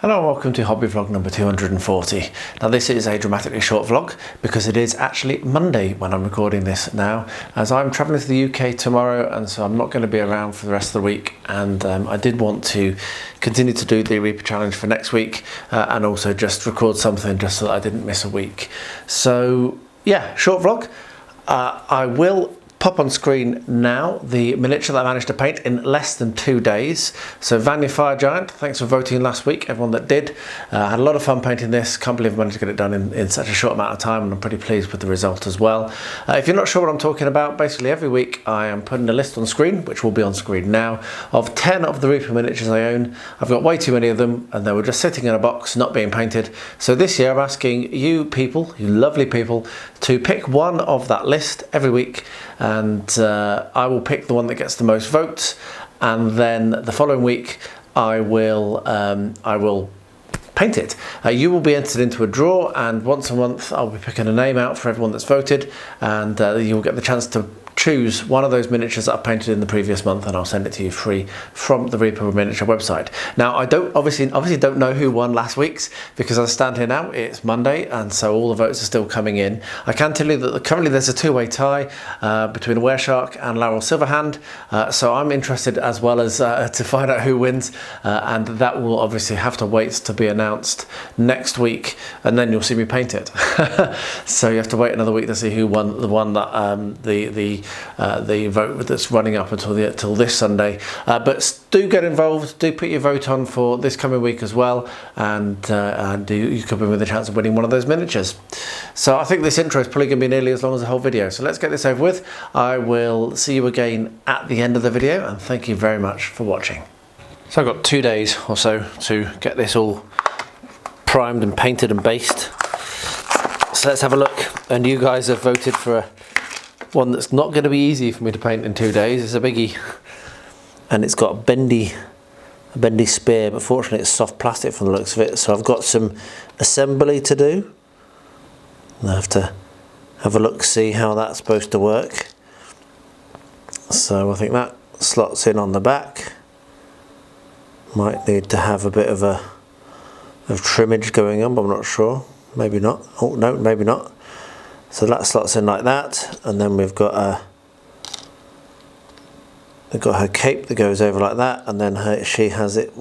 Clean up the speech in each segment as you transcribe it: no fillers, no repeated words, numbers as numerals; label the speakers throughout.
Speaker 1: Hello and welcome to hobby vlog number 240. Now this is a dramatically short vlog because it is actually Monday when I'm recording this now, as I'm travelling to the UK tomorrow, and so I'm not going to be around for the rest of the week, and I did want to continue to do the Reaper challenge for next week and also just record something just so that I didn't miss a week. So yeah, short vlog. I will pop on screen now the miniature that I managed to paint in less than 2 days. So Vanja Fire Giant, thanks for voting last week, everyone that did. I had a lot of fun painting this. Can't believe I managed to get it done in such a short amount of time, and I'm pretty pleased with the result as well. If you're not sure what I'm talking about, basically every week I am putting a list on screen, which will be on screen now, of 10 of the Reaper miniatures I own. I've got way too many of them, and they were just sitting in a box not being painted. So this year I'm asking you people, you lovely people, to pick one of that list every week, and I will pick the one that gets the most votes, and then the following week I will paint it. You will be entered into a draw, and once a month I'll be picking a name out for everyone that's voted, and you will get the chance to choose one of those miniatures that I've painted in the previous month, and I'll send it to you free from the Reaper miniature website. Now I don't obviously don't know who won last week's, because as I stand here now it's Monday, and so all the votes are still coming in. I can tell you that currently there's a two-way tie between Wereshark and Laurel Silverhand, so I'm interested as well as to find out who wins, and that will obviously have to wait to be announced next week, and then you'll see me paint it. So you have to wait another week to see who won the one that the vote that's running up until this Sunday. But do get involved, do put your vote on for this coming week as well, and you could be with a chance of winning one of those miniatures. So I think this intro is probably going to be nearly as long as the whole video, so let's get this over with. I will see you again at the end of the video, and thank you very much for watching. So I've got 2 days or so to get this all primed and painted and based. So let's have a look, and you guys have voted for one that's not going to be easy for me to paint in 2 days. It's a biggie, and it's got a bendy spear, but fortunately it's soft plastic from the looks of it, so I've got some assembly to do. I have to have a look, see how that's supposed to work. So I think that slots in on the back. Might need to have a bit of trimmage going on, but I'm not sure. Maybe not. Oh no, maybe not. So that slots in like that, and then we've got her cape that goes over like that, and then she has it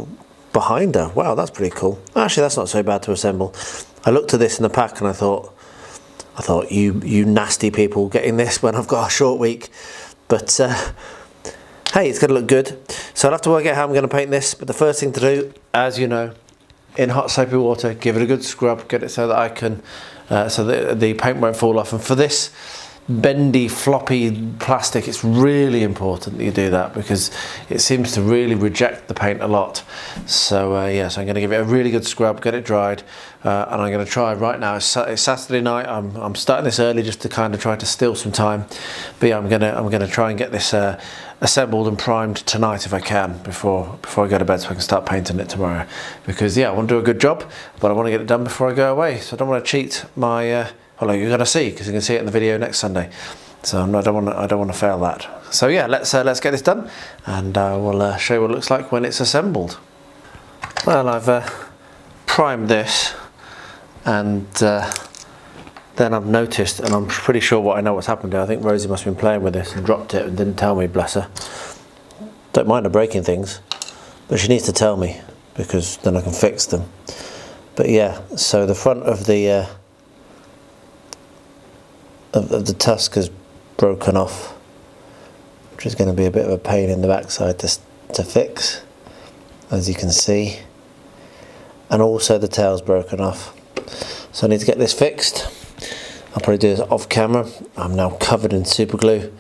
Speaker 1: behind her. Wow, that's pretty cool. Actually, that's not so bad to assemble. I looked at this in the pack and I thought you nasty people getting this when I've got a short week. But hey, it's going to look good. So I'll have to work out how I'm going to paint this. But the first thing to do, as you know, in hot soapy water, give it a good scrub, get it so that I can so that the paint won't fall off. And for this bendy floppy plastic, it's really important that you do that, because it seems to really reject the paint a lot. So yeah, so I'm going to give it a really good scrub, get it dried, and I'm going to try right now. It's Saturday night. I'm starting this early just to kind of try to steal some time. But yeah, I'm gonna try and get this assembled and primed tonight if I can, before I go to bed, so I can start painting it tomorrow. Because yeah, I want to do a good job, but I want to get it done before I go away. So I don't want to cheat my. Well, you're going to see, because you can see it in the video next Sunday. So I don't want to fail that. So yeah, let's get this done, and we'll show you what it looks like when it's assembled. Well, I've primed this, and then I've noticed, and I'm pretty sure I know what's happened here. I think Rosie must have been playing with this and dropped it and didn't tell me, bless her. Don't mind her breaking things, but she needs to tell me, because then I can fix them. But yeah, so the front of the tusk is broken off, which is going to be a bit of a pain in the backside to fix, as you can see. And also the tail's broken off, so I need to get this fixed. I'll probably do this off camera. I'm now covered in super glue,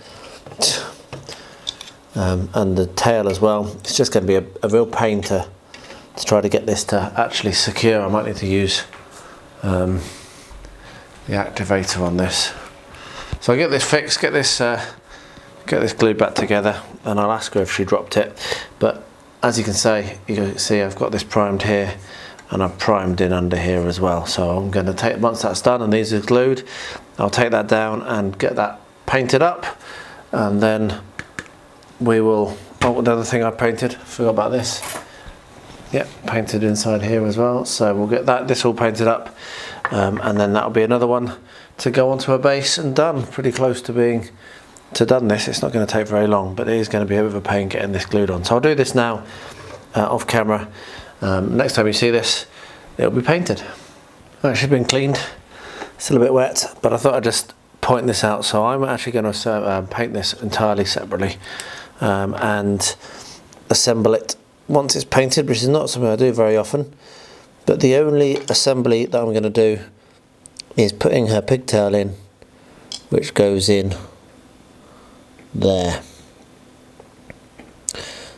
Speaker 1: and the tail as well. It's just going to be a real pain to try to get this to actually secure. I might need to use the activator on this. So I'll get this fixed, get this glued back together, and I'll ask her if she dropped it. But as you can see, I've got this primed here, and I've primed in under here as well. So I'm going to take, once that's done and these are glued, I'll take that down and get that painted up, and then we will, oh, another thing I painted, forgot about this. Yep, painted inside here as well. So we'll get that, this all painted up, and then that'll be another one to go onto a base and done. Pretty close to being done this. It's not going to take very long, but it is going to be a bit of a pain getting this glued on. So I'll do this now off camera. Next time you see this, it'll be painted. Actually been cleaned, still a bit wet, but I thought I'd just point this out. So I'm actually going to paint this entirely separately and assemble it once it's painted, which is not something I do very often. But the only assembly that I'm going to do is putting her pigtail in, which goes in there.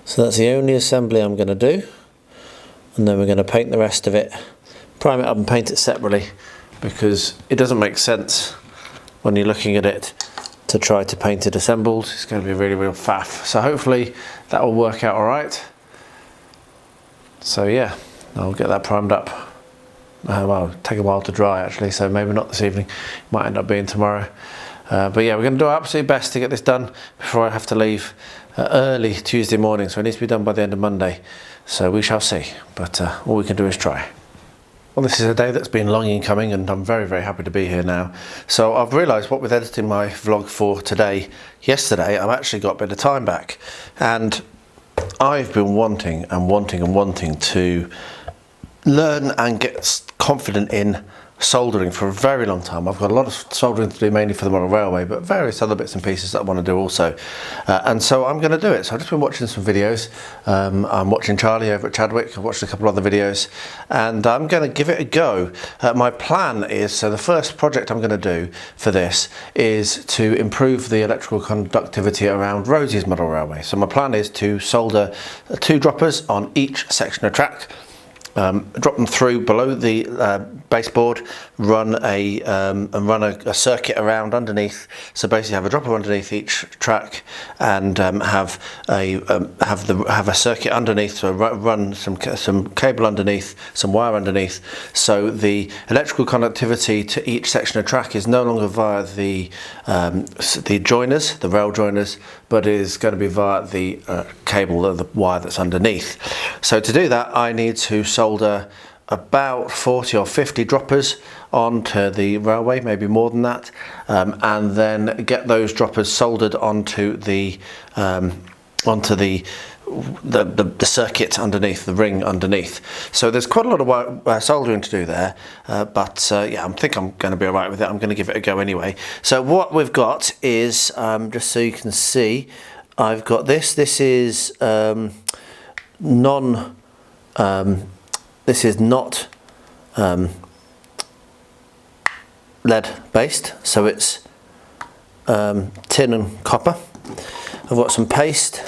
Speaker 1: So that's the only assembly I'm going to do, and then we're going to paint the rest of it, prime it up and paint it separately, because it doesn't make sense when you're looking at it to try to paint it assembled. It's going to be a really real faff. So hopefully that will work out alright. So yeah, I'll get that primed up. Well, it'll take a while to dry actually, so maybe not this evening, might end up being tomorrow. But yeah, we're going to do our absolute best to get this done before I have to leave early Tuesday morning, so it needs to be done by the end of Monday. So we shall see, but all we can do is try. Well, this is a day that's been long in coming, and I'm very, very happy to be here now. So I've realised, what with editing my vlog for today, yesterday, I've actually got a bit of time back. And I've been wanting to learn and get confident in soldering for a very long time. I've got a lot of soldering to do, mainly for the model railway, but various other bits and pieces that I want to do also. And so I'm going to do it. So I've just been watching some videos. I'm watching Charlie over at Chadwick. I've watched a couple of other videos, and I'm going to give it a go. My plan is, so the first project I'm going to do for this is to improve the electrical conductivity around Rosie's model railway. So my plan is to solder 2 droppers on each section of track. Drop them through below the baseboard, run a circuit around underneath. So basically, have a dropper underneath each track, and have a circuit underneath. So run some cable underneath, some wire underneath. So the electrical conductivity to each section of track is no longer via the joiners, the rail joiners, but is going to be via the cable, the wire that's underneath. So to do that, I need to solder about 40 or 50 droppers onto the railway, maybe more than that, and then get those droppers soldered onto the circuit underneath, the ring underneath. So there's quite a lot of soldering to do there, but yeah, I think I'm going to be alright with it. I'm going to give it a go anyway. So what we've got is, just so you can see, I've got this. This is this is not lead based, so it's tin and copper. I've got some paste.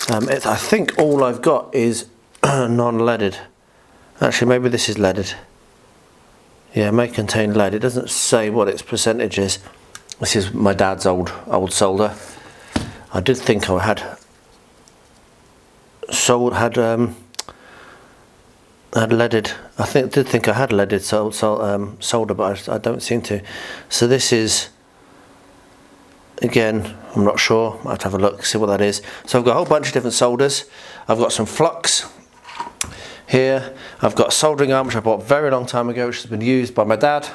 Speaker 1: I think all I've got is non-leaded. Actually, maybe this is leaded. Yeah, it may contain lead. It doesn't say what its percentage is. This is my dad's old solder. I did think I had leaded. I did think I had leaded solder, but I don't seem to. So this is, again, I'm not sure. I have to have a look, see what that is. So I've got a whole bunch of different solders. I've got some flux here. I've got a soldering arm, which I bought a very long time ago, which has been used by my dad.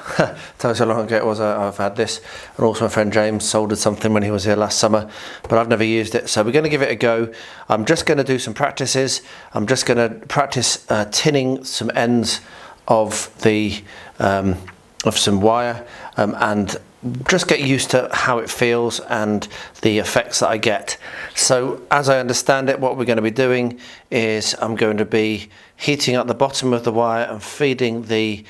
Speaker 1: Tell us how long ago it was I've had this. And also my friend James soldered something when he was here last summer, but I've never used it. So we're going to give it a go. I'm just going to do some practices. I'm just going to practice tinning some ends of the of some wire, and just get used to how it feels and the effects that I get. So as I understand it, what we're going to be doing is I'm going to be heating up the bottom of the wire and feeding the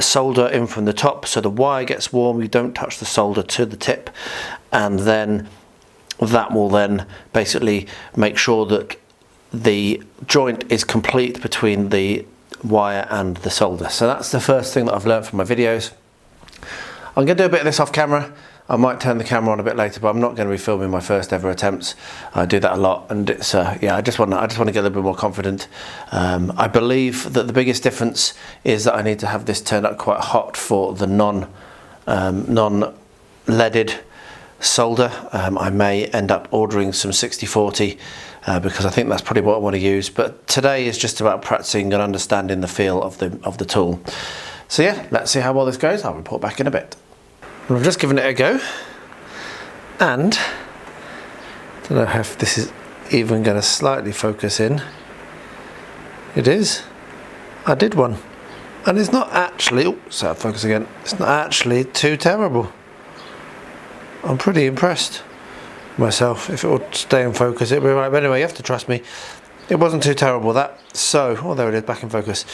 Speaker 1: solder in from the top, so the wire gets warm, you don't touch the solder to the tip, and then that will then basically make sure that the joint is complete between the wire and the solder. So that's the first thing that I've learned from my videos. I'm going to do a bit of this off camera. I might turn the camera on a bit later, but I'm not going to be filming my first ever attempts. I do that a lot, and it's yeah, I just want to get a little bit more confident. I believe that the biggest difference is that I need to have this turned up quite hot for the non-leaded solder. I may end up ordering some 6040 because I think that's probably what I want to use, but today is just about practicing and understanding the feel of the tool. So yeah, let's see how well this goes. I'll report back in a bit. Well, I've just given it a go, and I don't know if this is even going to slightly focus in. It is. I did one, and it's not actually, oh, so focus again, it's not actually too terrible. I'm pretty impressed myself. If it would stay in focus, it'd be right. But anyway, you have to trust me. It wasn't too terrible, that. So, oh, there it is, back in focus.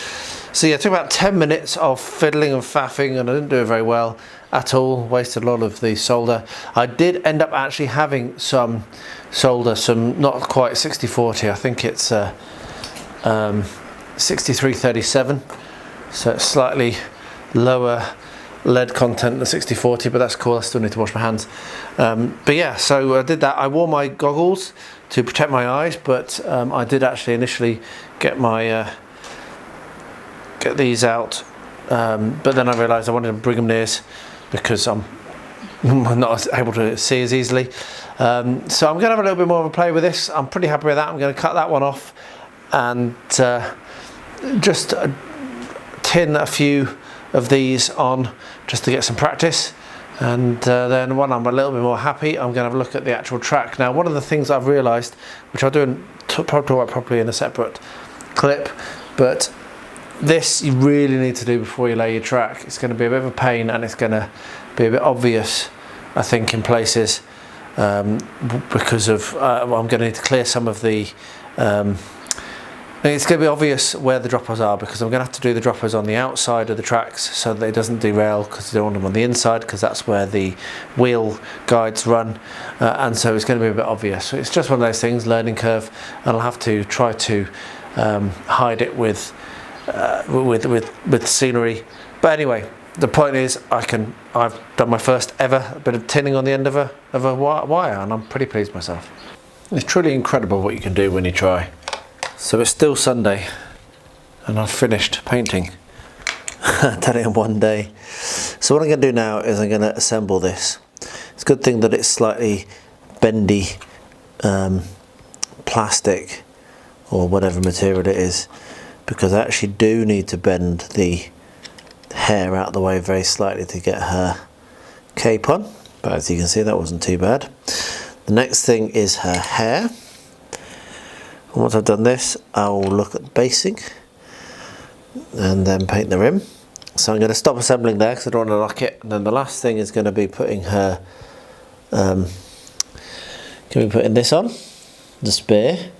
Speaker 1: So yeah, it took about 10 minutes of fiddling and faffing, and I didn't do it very well at all. Wasted a lot of the solder. I did end up actually having some solder, some not quite 6040. I think it's 6337. So it's slightly lower lead content than 6040, but that's cool. I still need to wash my hands. But yeah, so I did that. I wore my goggles to protect my eyes, but I did actually initially get my get these out, but then I realised I wanted to bring them near because I'm not able to see as easily. So I'm going to have a little bit more of a play with this. I'm pretty happy with that. I'm going to cut that one off and just tin a few of these on just to get some practice, and then when I'm a little bit more happy, I'm going to have a look at the actual track. Now, one of the things I've realised, which I'll do talk about properly in a separate clip, but this you really need to do before you lay your track. It's going to be a bit of a pain, and it's going to be a bit obvious, I think, in places because of I'm going to need to clear some of the it's going to be obvious where the droppers are, because I'm going to have to do the droppers on the outside of the tracks so that it doesn't derail, because you don't want them on the inside, because that's where the wheel guides run, and so it's going to be a bit obvious. So it's just one of those things, learning curve, and I'll have to try to hide it with scenery. But anyway, the point is, I've done my first ever bit of tinning on the end of a wire, and I'm pretty pleased with myself. It's truly incredible what you can do when you try. So it's still Sunday, and I've finished painting. Done it in one day. So what I'm going to do now is I'm going to assemble this. It's a good thing that it's slightly bendy plastic or whatever material it is, because I actually do need to bend the hair out of the way very slightly to get her cape on. But as you can see, that wasn't too bad. The next thing is her hair. And once I've done this, I'll look at the basing and then paint the rim. So I'm going to stop assembling there because I don't want to lock it. And then the last thing is going to be putting her, can we put in this on, the spear,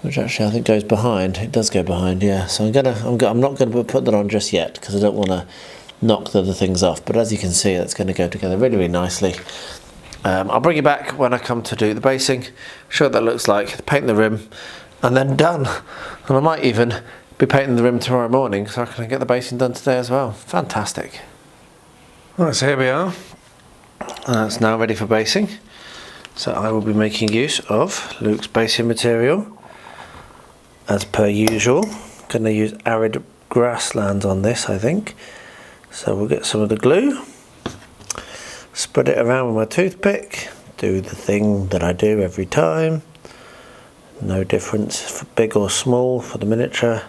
Speaker 1: which actually I think goes behind. It does go behind, yeah. So I'm not going to put that on just yet because I don't want to knock the other things off. But as you can see, that's going to go together really, really nicely. I'll bring you back when I come to do the basing, show what that looks like, paint the rim, and then done. And I might even be painting the rim tomorrow morning so I can get the basing done today as well. Fantastic. Right, so here we are. It's now ready for basing. So I will be making use of Luke's basing material as per usual. Going to use arid grasslands on this, I think. So we'll get some of the glue. Spread it around with my toothpick, do the thing that I do every time, no difference for big or small for the miniature.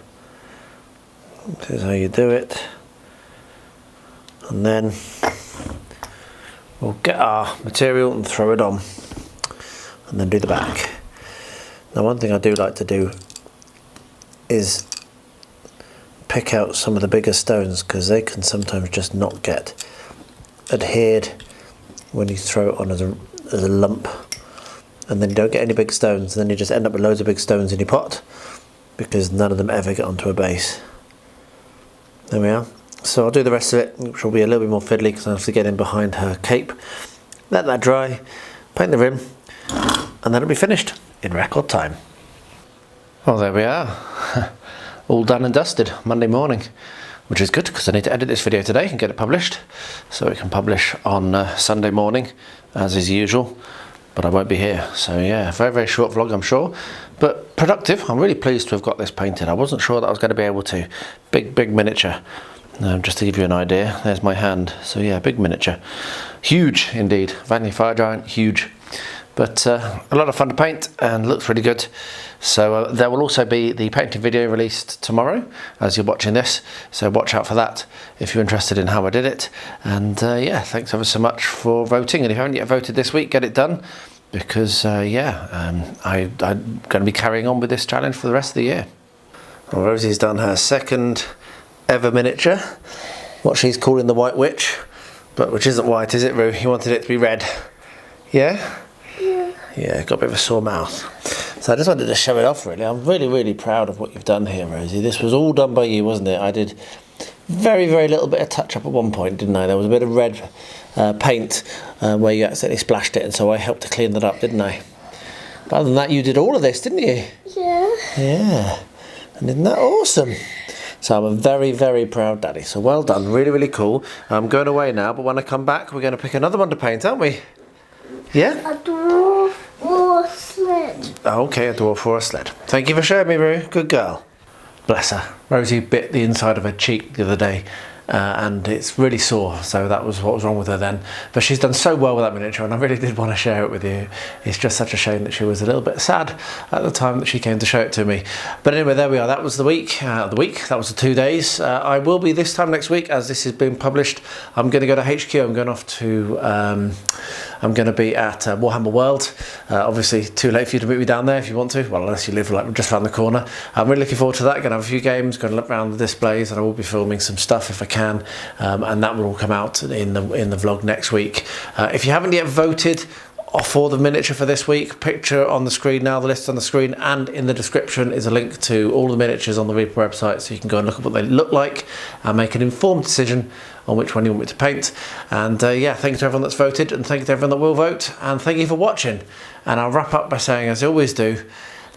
Speaker 1: This is how you do it, and then we'll get our material and throw it on, and then do the back. Now, one thing I do like to do is pick out some of the bigger stones, because they can sometimes just not get adhered when you throw it on as a lump, and then you don't get any big stones, and then you just end up with loads of big stones in your pot because none of them ever get onto a base. There we are. So I'll do the rest of it, which will be a little bit more fiddly because I have to get in behind her cape, let that dry, paint the rim, and then it'll be finished in record time. Well, there we are. All done and dusted Monday morning, which is good because I need to edit this video today and get it published, so it can publish on Sunday morning, as is usual. But I won't be here, so yeah, very, very short vlog, I'm sure, but productive. I'm really pleased to have got this painted. I wasn't sure that I was going to be able to. Big miniature. Just to give you an idea, there's my hand. So yeah, big miniature. Huge indeed. Vanja Fire Giant, huge. But a lot of fun to paint and looks really good. So there will also be the painting video released tomorrow as you're watching this. So watch out for that if you're interested in how I did it. And yeah, thanks ever so much for voting. And if you haven't yet voted this week, get it done. Because I'm going to be carrying on with this challenge for the rest of the year. Well, Rosie's done her second ever miniature. What she's calling the White Witch. But which isn't white, is it, Roo? You wanted it to be red. Yeah? Yeah, got a bit of a sore mouth. So I just wanted to show it off, really. I'm really proud of what you've done here, Rosie. This was all done by you, wasn't it? I did very little bit of touch up at one point, didn't I? There was a bit of red paint where you accidentally splashed it, and so I helped to clean that up, didn't I? But other than that, you did all of this, didn't you?
Speaker 2: Yeah.
Speaker 1: Yeah. And isn't that awesome? So I'm a very proud daddy. So well done, really cool. I'm going away now, but when I come back, we're going to pick another one to paint, aren't we? Yeah?
Speaker 2: A dwarf or a sled.
Speaker 1: Oh, okay, a dwarf or a sled. Thank you for showing me, Roo. Good girl. Bless her. Rosie bit the inside of her cheek the other day and it's really sore, so that was what was wrong with her then. But she's done so well with that miniature and I really did want to share it with you. It's just such a shame that she was a little bit sad at the time that she came to show it to me. But anyway, there we are. That was the week. That was the 2 days. I will be this time next week as this is being published. I'm going to go to HQ. I'm going off to... I'm going to be at Warhammer World. Obviously too late for you to meet me down there if you want to, well, unless you live like just around the corner. I'm really looking forward to that. Going to have a few games, going to look around the displays, and I will be filming some stuff if I can, and that will all come out in the vlog next week. If you haven't yet voted for the miniature for this week, picture on the screen now, the list on the screen, and in the description is a link to all the miniatures on the Reaper website, so you can go and look at what they look like and make an informed decision on which one you want me to paint. And yeah, thank you to everyone that's voted, and thank you to everyone that will vote, and thank you for watching. And I'll wrap up by saying, as I always do,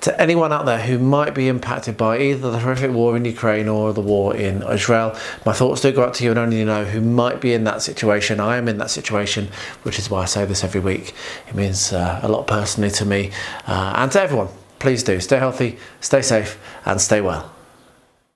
Speaker 1: to anyone out there who might be impacted by either the horrific war in Ukraine or the war in Israel, my thoughts do go out to you and only you know who might be in that situation. I am in that situation, which is why I say this every week. It means a lot personally to me and to everyone. Please do stay healthy, stay safe, and stay well.